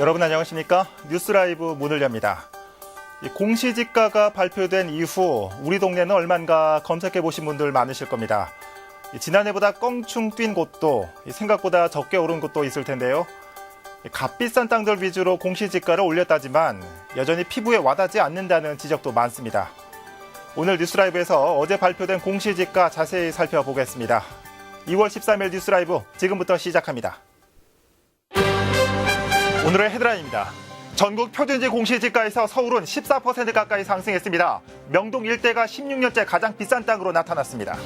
여러분 안녕하십니까? 뉴스라이브 문을 엽니다. 공시지가가 발표된 이후 우리 동네는 얼만가 검색해보신 분들 많으실 겁니다. 지난해보다 껑충 뛴 곳도 생각보다 적게 오른 곳도 있을 텐데요. 값비싼 땅들 위주로 공시지가를 올렸다지만 여전히 피부에 와닿지 않는다는 지적도 많습니다. 오늘 뉴스라이브에서 어제 발표된 공시지가 자세히 살펴보겠습니다. 2월 13일 뉴스라이브 지금부터 시작합니다. 오늘의 헤드라인입니다. 전국 표준지 공시지가에서 서울은 14% 가까이 상승했습니다. 명동 일대가 16년째 가장 비싼 땅으로 나타났습니다.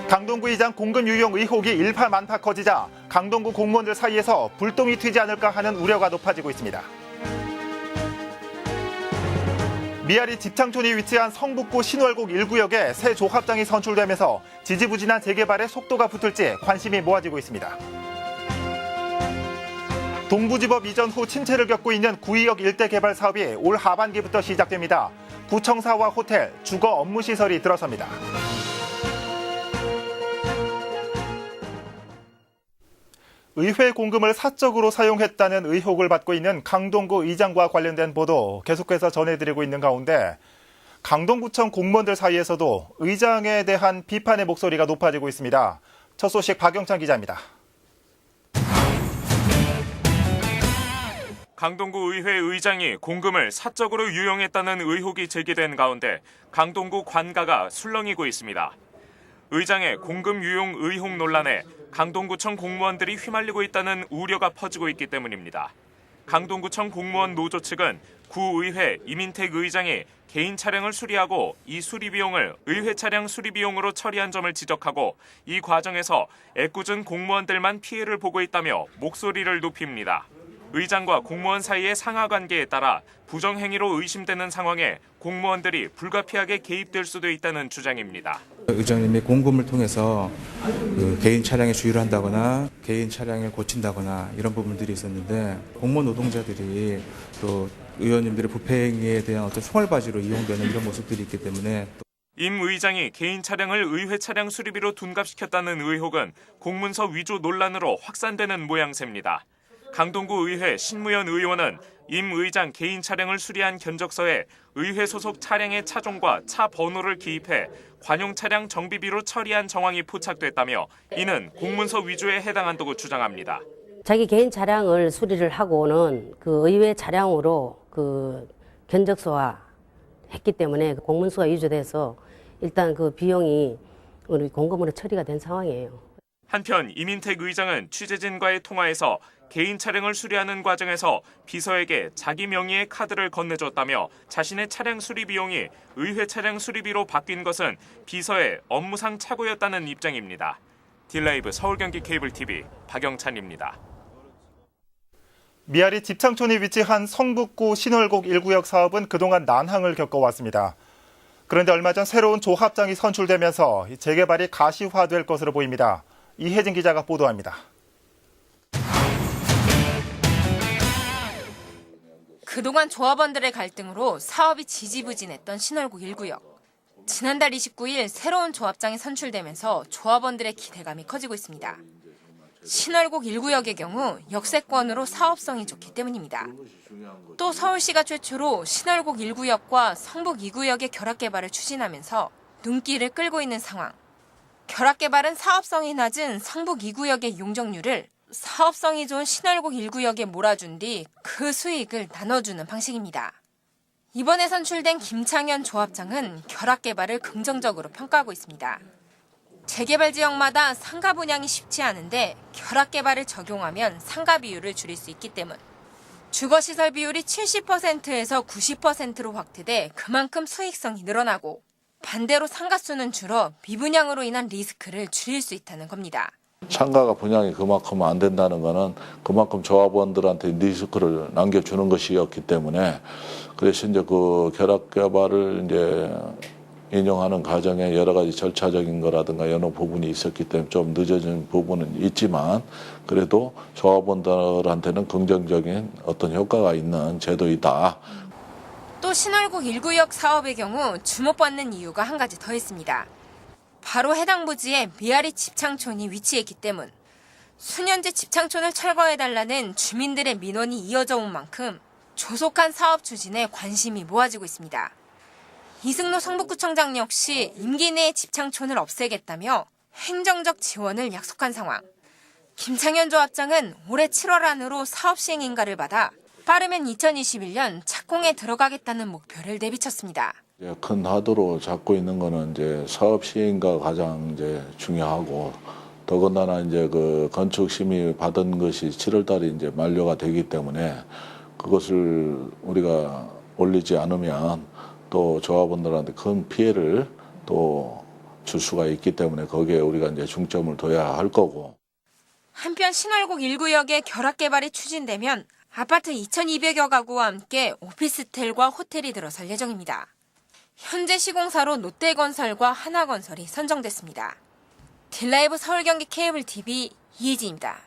강동구 이장 공급 유용 의혹이 일파만파 커지자 강동구 공무원들 사이에서 불똥이 튀지 않을까 하는 우려가 높아지고 있습니다. 미아리 집창촌이 위치한 성북구 신월곡 1구역에 새 조합장이 선출되면서 지지부진한 재개발에 속도가 붙을지 관심이 모아지고 있습니다. 동부지법 이전 후 침체를 겪고 있는 구의역 일대 개발 사업이 올 하반기부터 시작됩니다. 구청사와 호텔, 주거 업무시설이 들어섭니다. 의회 공금을 사적으로 사용했다는 의혹을 받고 있는 강동구 의장과 관련된 보도 계속해서 전해드리고 있는 가운데 강동구청 공무원들 사이에서도 의장에 대한 비판의 목소리가 높아지고 있습니다. 첫 소식 박영찬 기자입니다. 강동구 의회 의장이 공금을 사적으로 유용했다는 의혹이 제기된 가운데 강동구 관가가 술렁이고 있습니다. 의장의 공금 유용 의혹 논란에 강동구청 공무원들이 휘말리고 있다는 우려가 퍼지고 있기 때문입니다. 강동구청 공무원 노조 측은 구의회 이민택 의장이 개인 차량을 수리하고 이 수리 비용을 의회 차량 수리 비용으로 처리한 점을 지적하고 이 과정에서 애꿎은 공무원들만 피해를 보고 있다며 목소리를 높입니다. 의장과 공무원 사이의 상하관계에 따라 부정행위로 의심되는 상황에 공무원들이 불가피하게 개입될 수도 있다는 주장입니다. 의장님이 공금을 통해서 개인 차량에 주유를 한다거나 개인 차량을 고친다거나 이런 부분들이 있었는데 공무원 노동자들이 또 의원님들의 부패행위에 대한 어떤 총알바지로 이용되는 이런 모습들이 있기 때문에 임 의장이 개인 차량을 의회 차량 수리비로 둔갑시켰다는 의혹은 공문서 위조 논란으로 확산되는 모양새입니다. 강동구 의회 신무현 의원은 임 의장 개인 차량을 수리한 견적서에 의회 소속 차량의 차종과 차 번호를 기입해 관용 차량 정비비로 처리한 정황이 포착됐다며 이는 공문서 위조에 해당한다고 주장합니다. 자기 개인 차량을 수리를 하고는 그 의회 차량으로 그 견적서화 했기 때문에 공문서가 위조돼서 일단 그 비용이 우리 공금으로 처리가 된 상황이에요. 한편 이민택 의장은 취재진과의 통화에서 개인 차량을 수리하는 과정에서 비서에게 자기 명의의 카드를 건네줬다며 자신의 차량 수리 비용이 의회 차량 수리비로 바뀐 것은 비서의 업무상 착오였다는 입장입니다. 딜라이브 서울경기 케이블TV 박영찬입니다. 미아리 집창촌이 위치한 성북구 신월곡 1구역 사업은 그동안 난항을 겪어왔습니다. 그런데 얼마 전 새로운 조합장이 선출되면서 재개발이 가시화될 것으로 보입니다. 이혜진 기자가 보도합니다. 그동안 조합원들의 갈등으로 사업이 지지부진했던 신월곡 1구역. 지난달 29일 새로운 조합장이 선출되면서 조합원들의 기대감이 커지고 있습니다. 신월곡 1구역의 경우 역세권으로 사업성이 좋기 때문입니다. 또 서울시가 최초로 신월곡 1구역과 성북 2구역의 결합개발을 추진하면서 눈길을 끌고 있는 상황. 결합개발은 사업성이 낮은 성북 2구역의 용적률을 사업성이 좋은 신월곡 1구역에 몰아준 뒤 그 수익을 나눠주는 방식입니다. 이번에 선출된 김창현 조합장은 결합개발을 긍정적으로 평가하고 있습니다. 재개발 지역마다 상가 분양이 쉽지 않은데 결합개발을 적용하면 상가 비율을 줄일 수 있기 때문. 주거시설 비율이 70%에서 90%로 확대돼 그만큼 수익성이 늘어나고 반대로 상가수는 줄어 미분양으로 인한 리스크를 줄일 수 있다는 겁니다. 상가가 분양이 그만큼 안 된다는 것은 그만큼 조합원들한테 리스크를 남겨주는 것이었기 때문에 그래서 이제 그 결합개발을 이제 인용하는 과정에 여러 가지 절차적인 거라든가 여러 부분이 있었기 때문에 좀 늦어진 부분은 있지만 그래도 조합원들한테는 긍정적인 어떤 효과가 있는 제도이다. 또 신월곡 1구역 사업의 경우 주목받는 이유가 한 가지 더 있습니다. 바로 해당 부지에 미아리 집창촌이 위치했기 때문. 수년째 집창촌을 철거해달라는 주민들의 민원이 이어져 온 만큼 조속한 사업 추진에 관심이 모아지고 있습니다. 이승로 성북구청장 역시 임기 내에 집창촌을 없애겠다며 행정적 지원을 약속한 상황. 김창현 조합장은 올해 7월 안으로 사업 시행 인가를 받아 빠르면 2021년 착공에 들어가겠다는 목표를 내비쳤습니다. 큰 하도로 잡고 있는 거는 이제 사업 시행가 가장 이제 중요하고, 더군다나 이제 그 건축 심의 받은 것이 7월 달에 이제 만료가 되기 때문에 그것을 우리가 올리지 않으면 또 조합원들한테 큰 피해를 또 줄 수가 있기 때문에 거기에 우리가 이제 중점을 둬야 할 거고. 한편 신월곡 1구역의 결합 개발이 추진되면 아파트 2,200여 가구와 함께 오피스텔과 호텔이 들어설 예정입니다. 현재 시공사로 롯데건설과 하나건설이 선정됐습니다. 딜라이브 서울 경기 케이블 TV 이혜지입니다.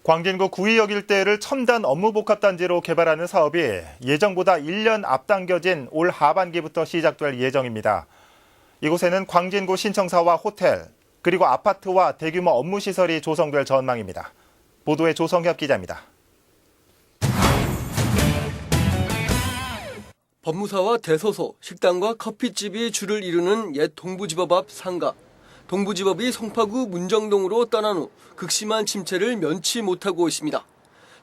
광진구 구의역 일대를 첨단 업무복합단지로 개발하는 사업이 예정보다 1년 앞당겨진 올 하반기부터 시작될 예정입니다. 이곳에는 광진구 신청사와 호텔, 그리고 아파트와 대규모 업무시설이 조성될 전망입니다. 보도에 조성협 기자입니다. 법무사와 대소소, 식당과 커피집이 줄을 이루는 옛 동부지법 앞 상가. 동부지법이 송파구 문정동으로 떠난 후 극심한 침체를 면치 못하고 있습니다.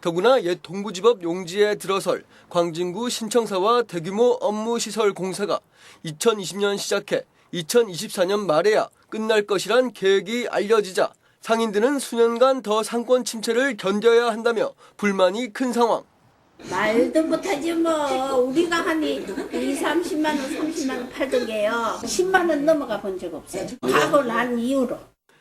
더구나 옛 동부지법 용지에 들어설 광진구 신청사와 대규모 업무시설 공사가 2020년 시작해 2024년 말에야 끝날 것이란 계획이 알려지자 상인들은 수년간 더 상권 침체를 견뎌야 한다며 불만이 큰 상황. 말도 못하지 뭐. 우리가 한 30만 원, 30만 원 팔던 게요. 10만 원 넘어가 본 적 없어요. 가고 난 이후로.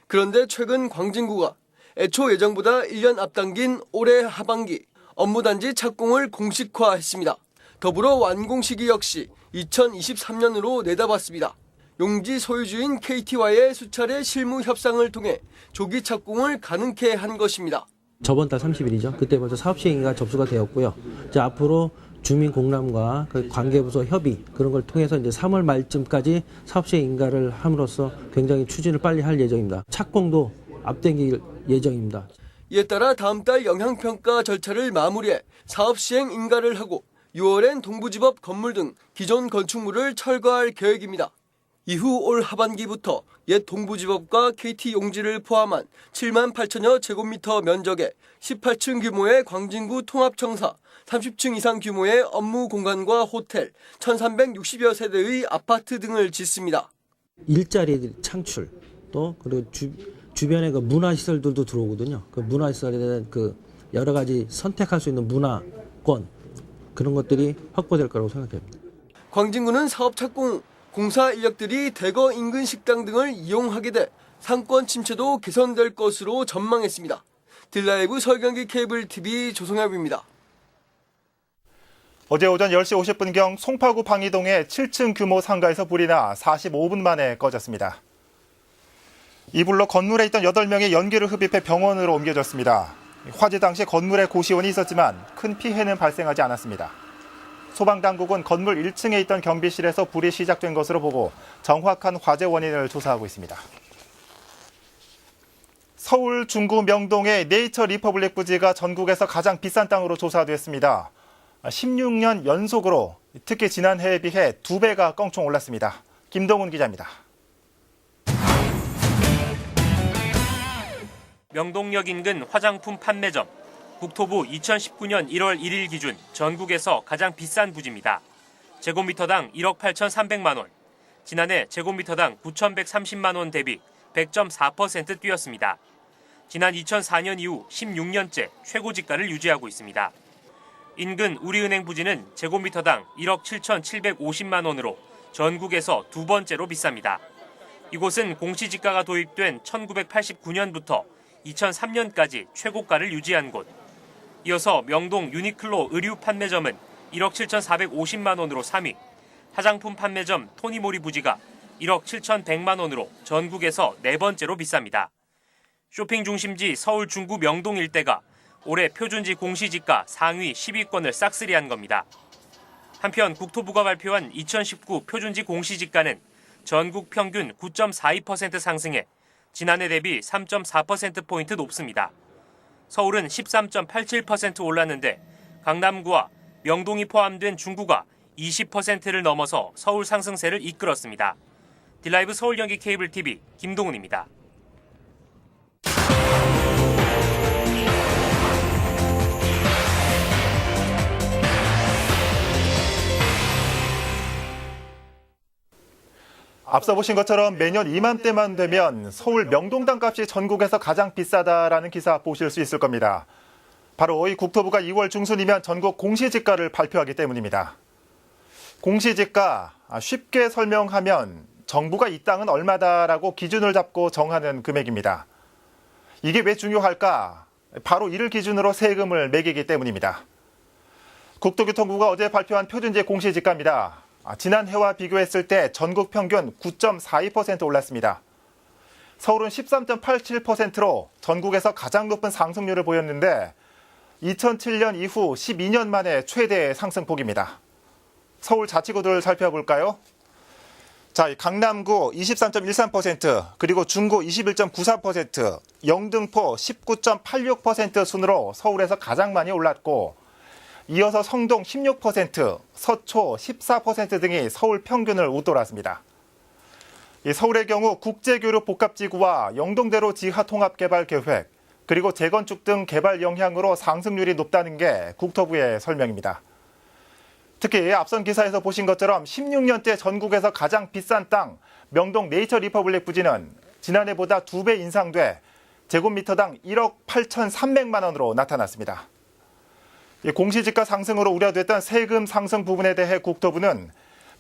그런데 최근 광진구가 애초 예정보다 1년 앞당긴 올해 하반기 업무단지 착공을 공식화했습니다. 더불어 완공 시기 역시 2023년으로 내다봤습니다. 용지 소유주인 KT와의 수차례 실무 협상을 통해 조기 착공을 가능케 한 것입니다. 저번 달 30일이죠. 그때 벌써 사업 시행이 접수가 되었고요. 이제 앞으로 주민 공람과 그 관계부서 협의 그런 걸 통해서 이제 3월 말쯤까지 사업 시행 인가를 함으로써 굉장히 추진을 빨리 할 예정입니다. 착공도 앞당길 예정입니다. 이에 따라 다음 달 영향평가 절차를 마무리해 사업 시행 인가를 하고 6월엔 동부지법 건물 등 기존 건축물을 철거할 계획입니다. 이후 올 하반기부터 옛 동부지법과 KT 용지를 포함한 7만 8천여 제곱미터 면적의 18층 규모의 광진구 통합청사, 30층 이상 규모의 업무 공간과 호텔, 1,360여 세대의 아파트 등을 짓습니다. 일자리 창출 또 그리고 주변에 그 문화시설들도 들어오거든요. 그 문화시설에 대한 그 여러 가지 선택할 수 있는 문화권 그런 것들이 확보될 거라고 생각합니다. 광진구는 사업 착공 후 공사 인력들이 대거 인근 식당 등을 이용하게 돼 상권 침체도 개선될 것으로 전망했습니다. 딜라이브 서울 경기 케이블 TV 조성엽입니다. 어제 오전 10시 50분경 송파구 방이동의 7층 규모 상가에서 불이 나 45분 만에 꺼졌습니다. 이 불로 건물에 있던 8명이 연기를 흡입해 병원으로 옮겨졌습니다. 화재 당시 건물에 고시원이 있었지만 큰 피해는 발생하지 않았습니다. 소방당국은 건물 1층에 있던 경비실에서 불이 시작된 것으로 보고 정확한 화재 원인을 조사하고 있습니다. 서울 중구 명동의 네이처 리퍼블릭 부지가 전국에서 가장 비싼 땅으로 조사됐습니다. 16년 연속으로 특히 지난해에 비해 2배가 껑충 올랐습니다. 김동훈 기자입니다. 명동역 인근 화장품 판매점. 국토부 2019년 1월 1일 기준 전국에서 가장 비싼 부지입니다. 제곱미터당 1억 8,300만 원. 지난해 제곱미터당 9,130만 원 대비 100.4% 뛰었습니다. 지난 2004년 이후 16년째 최고지가를 유지하고 있습니다. 인근 우리은행 부지는 제곱미터당 1억 7,750만 원으로 전국에서 두 번째로 비쌉니다. 이곳은 공시지가가 도입된 1989년부터 2003년까지 최고가를 유지한 곳. 이어서 명동 유니클로 의류 판매점은 1억 7,450만 원으로 3위, 화장품 판매점 토니모리 부지가 1억 7,100만 원으로 전국에서 네 번째로 비쌉니다. 쇼핑 중심지 서울 중구 명동 일대가 올해 표준지 공시지가 상위 10위권을 싹쓸이한 겁니다. 한편 국토부가 발표한 2019 표준지 공시지가는 전국 평균 9.42% 상승해 지난해 대비 3.4%포인트 높습니다. 서울은 13.87% 올랐는데 강남구와 명동이 포함된 중구가 20%를 넘어서 서울 상승세를 이끌었습니다. 딜라이브 서울 경기 케이블 TV 김동훈입니다. 앞서 보신 것처럼 매년 이맘때만 되면 서울 명동 땅값이 전국에서 가장 비싸다라는 기사 보실 수 있을 겁니다. 바로 이 국토부가 2월 중순이면 전국 공시지가를 발표하기 때문입니다. 공시지가 쉽게 설명하면 정부가 이 땅은 얼마다라고 기준을 잡고 정하는 금액입니다. 이게 왜 중요할까? 바로 이를 기준으로 세금을 매기기 때문입니다. 국토교통부가 어제 발표한 표준지 공시지가입니다. 지난해와 비교했을 때 전국 평균 9.42% 올랐습니다. 서울은 13.87%로 전국에서 가장 높은 상승률을 보였는데 2007년 이후 12년 만에 최대 상승폭입니다. 서울 자치구들 살펴볼까요? 자, 강남구 23.13%, 그리고 중구 21.94%, 영등포 19.86% 순으로 서울에서 가장 많이 올랐고 이어서 성동 16%, 서초 14% 등이 서울 평균을 웃돌았습니다. 서울의 경우 국제교류 복합지구와 영동대로 지하통합개발계획, 그리고 재건축 등 개발 영향으로 상승률이 높다는 게 국토부의 설명입니다. 특히 앞선 기사에서 보신 것처럼 16년대 전국에서 가장 비싼 땅 명동 네이처 리퍼블릭 부지는 지난해보다 2배 인상돼 제곱미터당 1억 8,300만 원으로 나타났습니다. 공시지가 상승으로 우려됐던 세금 상승 부분에 대해 국토부는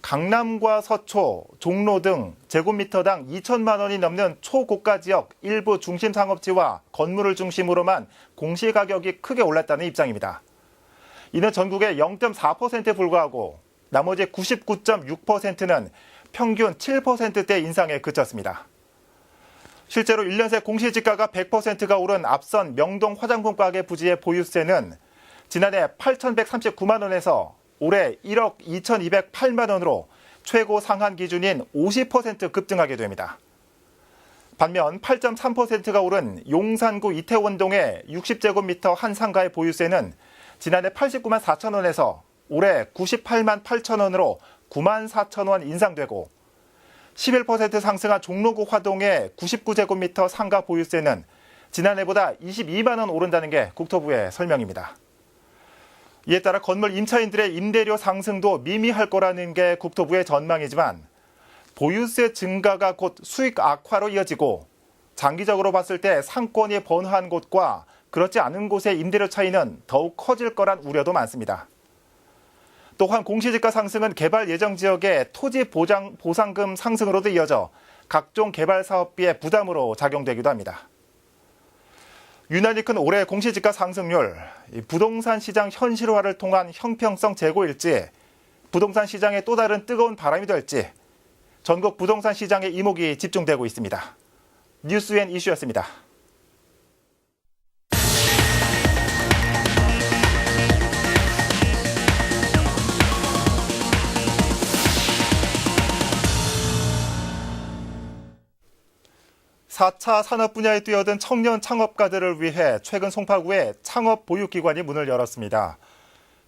강남과 서초, 종로 등 제곱미터당 2천만 원이 넘는 초고가 지역 일부 중심 상업지와 건물을 중심으로만 공시가격이 크게 올랐다는 입장입니다. 이는 전국의 0.4%에 불과하고 나머지 99.6%는 평균 7%대 인상에 그쳤습니다. 실제로 1년 새 공시지가가 100%가 오른 앞선 명동 화장품 가게 부지의 보유세는 지난해 8,139만 원에서 올해 1억 2,208만 원으로 최고 상한 기준인 50% 급등하게 됩니다. 반면 8.3%가 오른 용산구 이태원동의 60제곱미터 한 상가의 보유세는 지난해 89만 4천 원에서 올해 98만 8천 원으로 9만 4천 원 인상되고 11% 상승한 종로구 화동의 99제곱미터 상가 보유세는 지난해보다 22만 원 오른다는 게 국토부의 설명입니다. 이에 따라 건물 임차인들의 임대료 상승도 미미할 거라는 게 국토부의 전망이지만 보유세 증가가 곧 수익 악화로 이어지고 장기적으로 봤을 때 상권이 번화한 곳과 그렇지 않은 곳의 임대료 차이는 더욱 커질 거란 우려도 많습니다. 또한 공시지가 상승은 개발 예정 지역의 토지 보상금 상승으로도 이어져 각종 개발 사업비의 부담으로 작용되기도 합니다. 유난히 큰 올해 공시지가 상승률, 부동산 시장 현실화를 통한 형평성 제고일지, 부동산 시장의 또 다른 뜨거운 바람이 될지 전국 부동산 시장에 이목이 집중되고 있습니다. 뉴스앤 이슈였습니다. (4차) 산업 분야에 뛰어든 청년 창업가들을 위해 최근 송파구에 창업 보육기관이 문을 열었습니다.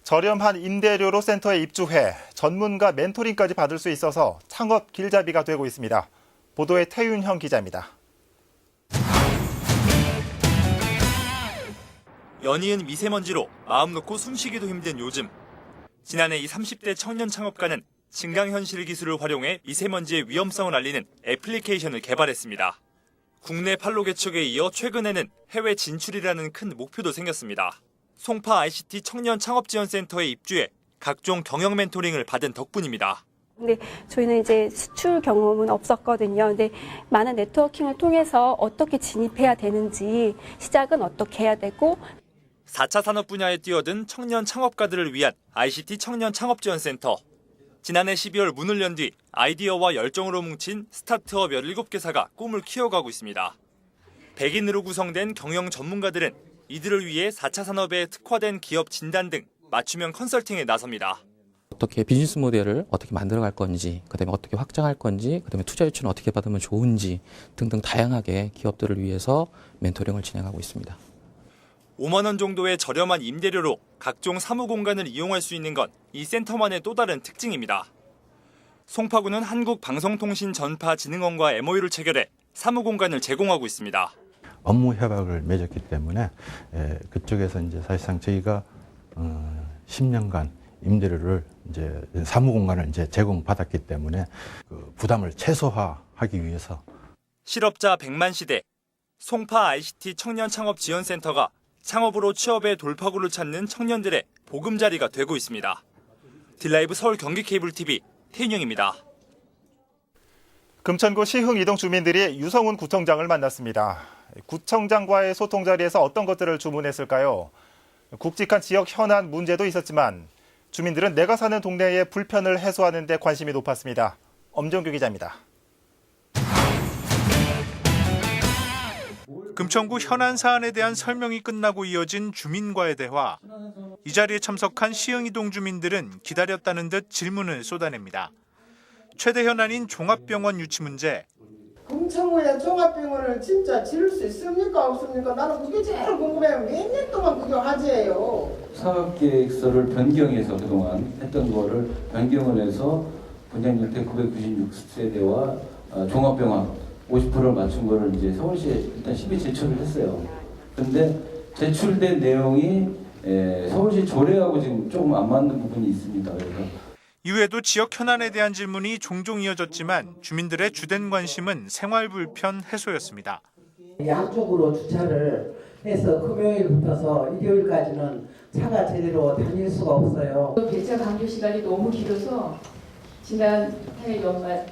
저렴한 임대료로 센터에 입주해 전문가 멘토링까지 받을 수 있어서 창업 길잡이가 되고 있습니다. 보도에 태윤형 기자입니다. 연이은 미세먼지로 마음 놓고 숨쉬기도 힘든 요즘. 지난해 이 30대 청년 창업가는 증강현실 기술을 활용해 미세먼지의 위험성을 알리는 애플리케이션을 개발했습니다. 국내 판로 개척에 이어 최근에는 해외 진출이라는 큰 목표도 생겼습니다. 송파 ICT 청년 창업지원센터에 입주해 각종 경영 멘토링을 받은 덕분입니다. 근데 저희는 이제 수출 경험은 없었거든요. 근데 많은 네트워킹을 통해서 어떻게 진입해야 되는지, 시작은 어떻게 해야 되고 4차 산업 분야에 뛰어든 청년 창업가들을 위한 ICT 청년 창업지원센터. 지난해 12월 문을 연 뒤 아이디어와 열정으로 뭉친 스타트업 17개사가 꿈을 키워가고 있습니다. 100인으로 구성된 경영 전문가들은 이들을 위해 4차 산업에 특화된 기업 진단 등 맞춤형 컨설팅에 나섭니다. 어떻게 비즈니스 모델을 어떻게 만들어갈 건지, 그다음에 어떻게 확장할 건지, 그다음에 투자 유치는 어떻게 받으면 좋은지 등등 다양하게 기업들을 위해서 멘토링을 진행하고 있습니다. 5만 원 정도의 저렴한 임대료로 각종 사무 공간을 이용할 수 있는 건 이 센터만의 또 다른 특징입니다. 송파구는 한국방송통신전파진흥원과 MOU를 체결해 사무 공간을 제공하고 있습니다. 업무 협약을 맺었기 때문에 그쪽에서 이제 사실상 저희가 10년간 임대료를 이제 사무 공간을 이제 제공받았기 때문에 그 부담을 최소화하기 위해서 실업자 100만 시대 송파 ICT 청년 창업 지원센터가 창업으로 취업의 돌파구를 찾는 청년들의 보금자리가 되고 있습니다. 딜라이브 서울 경기 케이블 TV 태인영입니다. 금천구 시흥 이동 주민들이 유성훈 구청장을 만났습니다. 구청장과의 소통 자리에서 어떤 것들을 주문했을까요? 굵직한 지역 현안 문제도 있었지만 주민들은 내가 사는 동네의 불편을 해소하는 데 관심이 높았습니다. 엄정규 기자입니다. 금천구 현안 사안에 대한 설명이 끝나고 이어진 주민과의 대화. 이 자리에 참석한 시흥이동 주민들은 기다렸다는 듯 질문을 쏟아냅니다. 최대 현안인 종합병원 유치 문제. 금천구에 종합병원을 진짜 지을 수 있습니까 없습니까? 나는 그게 제일 궁금해요. 몇 년 동안 그게 화제예요. 사업계획서를 변경해서 그동안 했던 거를 변경을 해서 분양일대 996세대와 종합병원 50%를 맞춘 거를 이제 서울시에 일단 심의 제출을 했어요. 근데 제출된 내용이 서울시 조례하고 지금 조금 안 맞는 부분이 있습니다. 그래서 이후에도 지역 현안에 대한 질문이 종종 이어졌지만 주민들의 주된 관심은 생활 불편 해소였습니다. 양쪽으로 주차를 해서 금요일부터서 일요일까지는 차가 제대로 다닐 수가 없어요. 배차 강조 시간이 너무 길어서 지난해 연말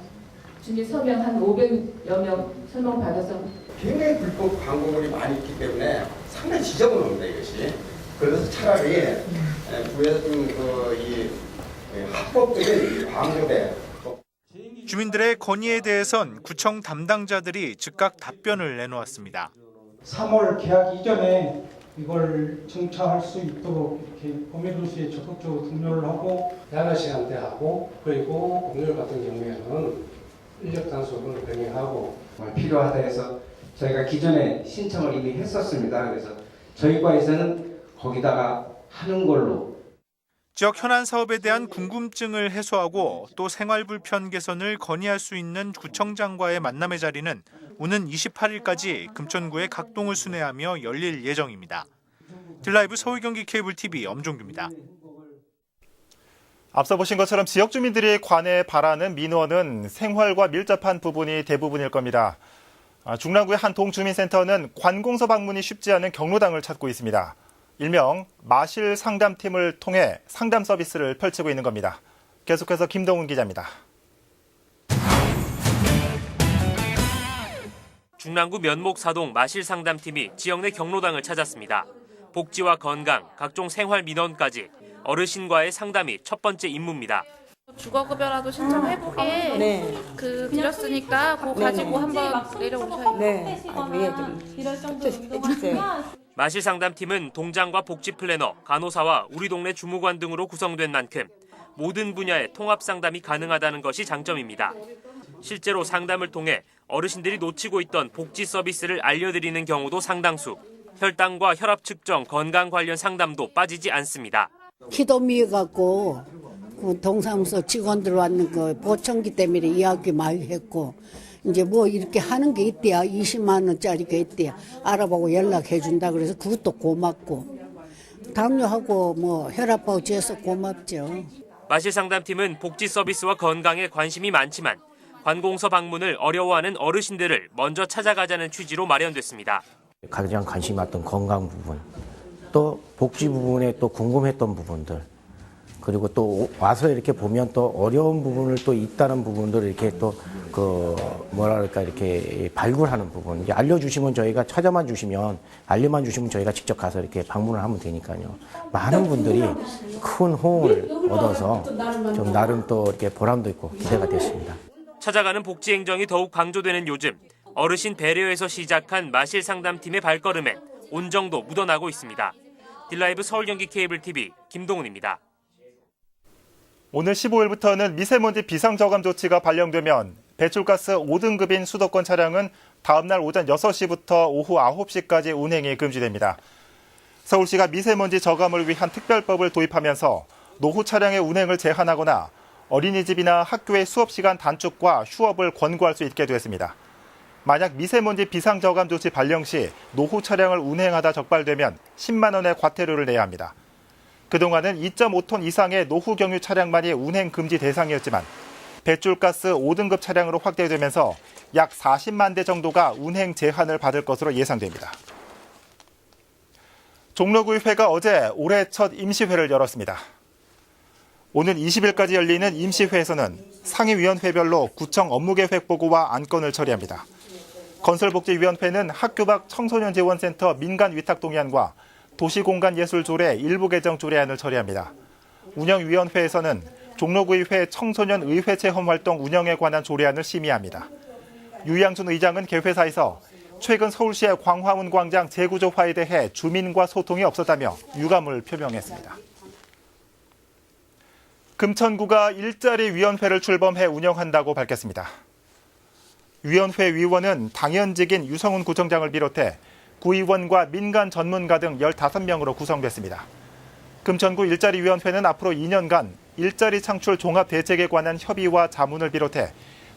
주민 서명 한 500여 명 설명 받아서 굉장히 불법 광고물이 많이 있기 때문에 상당히 지저분합니다 이것이. 그래서 차라리 구에서 좀이 합법적인 광고대. 주민들의 건의에 대해선 구청 담당자들이 즉각 답변을 내놓았습니다. 3월 개학 이전에 이걸 정차할 수 있도록 이렇게 범위도시에 적극적으로 등록을 하고 야간 시간대 하고 그리고 공휴일 같은 경우에는 인력 단속을 병행하고 필요하다 해서 저희가 기존에 신청을 이미 했었습니다. 그래서 저희 과에서는 거기다가 하는 걸로. 지역 현안 사업에 대한 궁금증을 해소하고 또 생활 불편 개선을 건의할 수 있는 구청장과의 만남의 자리는 오는 28일까지 금천구의 각 동을 순회하며 열릴 예정입니다. 딜라이브 서울 경기 케이블 TV 엄종규입니다. 앞서 보신 것처럼 지역 주민들이 관에 바라는 민원은 생활과 밀접한 부분이 대부분일 겁니다. 중랑구의 한 동주민센터는 관공서 방문이 쉽지 않은 경로당을 찾고 있습니다. 일명 마실 상담팀을 통해 상담 서비스를 펼치고 있는 겁니다. 계속해서 김동훈 기자입니다. 중랑구 면목사동 마실상담팀이 지역 내 경로당을 찾았습니다. 복지와 건강, 각종 생활 민원까지 어르신과의 상담이 첫 번째 임무입니다. 주거급여라도 신청해보게 드렸으니까 그거 가지고 한번 내려오셔야 돼요. 이럴 정도 해주세요. 마실상담팀은 동장과 복지 플래너, 간호사와 우리 동네 주무관 등으로 구성된 만큼 모든 분야의 통합 상담이 가능하다는 것이 장점입니다. 실제로 상담을 통해 어르신들이 놓치고 있던 복지 서비스를 알려드리는 경우도 상당수. 혈당과 혈압 측정, 건강 관련 상담도 빠지지 않습니다. 키도미에 갖고 그 동사무소 직원들 왔는 그 보청기 때문에 이야기 많이 했고 이제 뭐 이렇게 하는 게 있대야 20만 원짜리가 있대야 알아보고 연락해 준다 그래서 그것도 고맙고 당뇨하고 뭐 혈압하고 재서 고맙죠. 마실상담팀은 복지 서비스와 건강에 관심이 많지만 관공서 방문을 어려워하는 어르신들을 먼저 찾아가자는 취지로 마련됐습니다. 가장 관심이 많던 건강 부분, 또 복지 부분에 또 궁금했던 부분들, 그리고 또 와서 이렇게 보면 또 어려운 부분을 또 있다는 부분들을 이렇게 또 이렇게 발굴하는 부분, 이제 알려주시면 저희가 찾아만 주시면, 알려만 주시면 저희가 직접 가서 이렇게 방문을 하면 되니까요. 많은 분들이 큰 호응을 얻어서 좀 나름 또 이렇게 보람도 있고 기대가 됐습니다. 찾아가는 복지 행정이 더욱 강조되는 요즘, 어르신 배려에서 시작한 마실상담팀의 발걸음엔 온정도 묻어나고 있습니다. 딜라이브 서울 경기 케이블 TV 김동훈입니다. 오늘 15일부터는 미세먼지 비상저감 조치가 발령되면 배출가스 5등급인 수도권 차량은 다음 날 오전 6시부터 오후 9시까지 운행이 금지됩니다. 서울시가 미세먼지 저감을 위한 특별법을 도입하면서 노후 차량의 운행을 제한하거나 어린이집이나 학교의 수업시간 단축과 휴업을 권고할 수 있게 됐습니다. 만약 미세먼지 비상저감 조치 발령 시 노후 차량을 운행하다 적발되면 10만 원의 과태료를 내야 합니다. 그동안은 2.5톤 이상의 노후 경유 차량만이 운행 금지 대상이었지만 배출가스 5등급 차량으로 확대되면서 약 40만 대 정도가 운행 제한을 받을 것으로 예상됩니다. 종로구의회가 어제 올해 첫 임시회를 열었습니다. 오는 20일까지 열리는 임시회에서는 상임위원회별로 구청 업무계획 보고와 안건을 처리합니다. 건설복지위원회는 학교 밖 청소년지원센터 민간위탁동의안과 도시공간예술조례 일부 개정 조례안을 처리합니다. 운영위원회에서는 종로구의회 청소년의회 체험활동 운영에 관한 조례안을 심의합니다. 유양순 의장은 개회사에서 최근 서울시의 광화문 광장 재구조화에 대해 주민과 소통이 없었다며 유감을 표명했습니다. 금천구가 일자리 위원회를 출범해 운영한다고 밝혔습니다. 위원회 위원은 당연직인 유성훈 구청장을 비롯해 구의원과 민간 전문가 등 15명으로 구성됐습니다. 금천구 일자리위원회는 앞으로 2년간 일자리 창출 종합대책에 관한 협의와 자문을 비롯해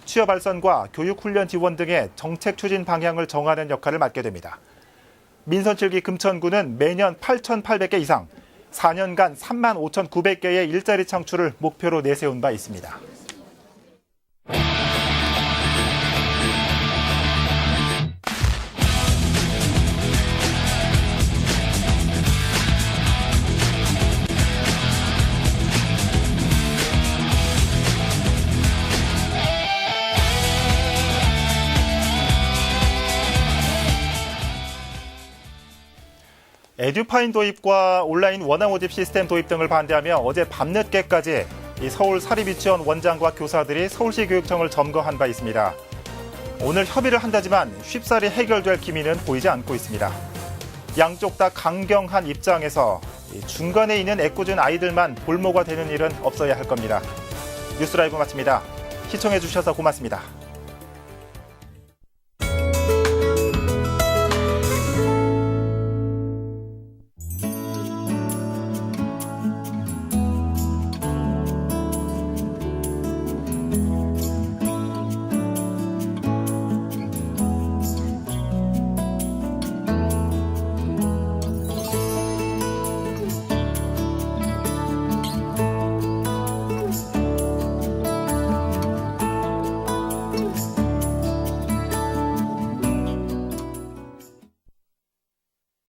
취업 발전과 교육훈련 지원 등의 정책 추진 방향을 정하는 역할을 맡게 됩니다. 민선 7기 금천구는 매년 8,800개 이상 4년간 35,900개의 일자리 창출을 목표로 내세운 바 있습니다. 에듀파인 도입과 온라인 원화 모집 시스템 도입 등을 반대하며 어제 밤늦게까지 서울 사립유치원 원장과 교사들이 서울시 교육청을 점거한 바 있습니다. 오늘 협의를 한다지만 쉽사리 해결될 기미는 보이지 않고 있습니다. 양쪽 다 강경한 입장에서 중간에 있는 애꿎은 아이들만 볼모가 되는 일은 없어야 할 겁니다. 뉴스라이브 마칩니다. 시청해주셔서 고맙습니다.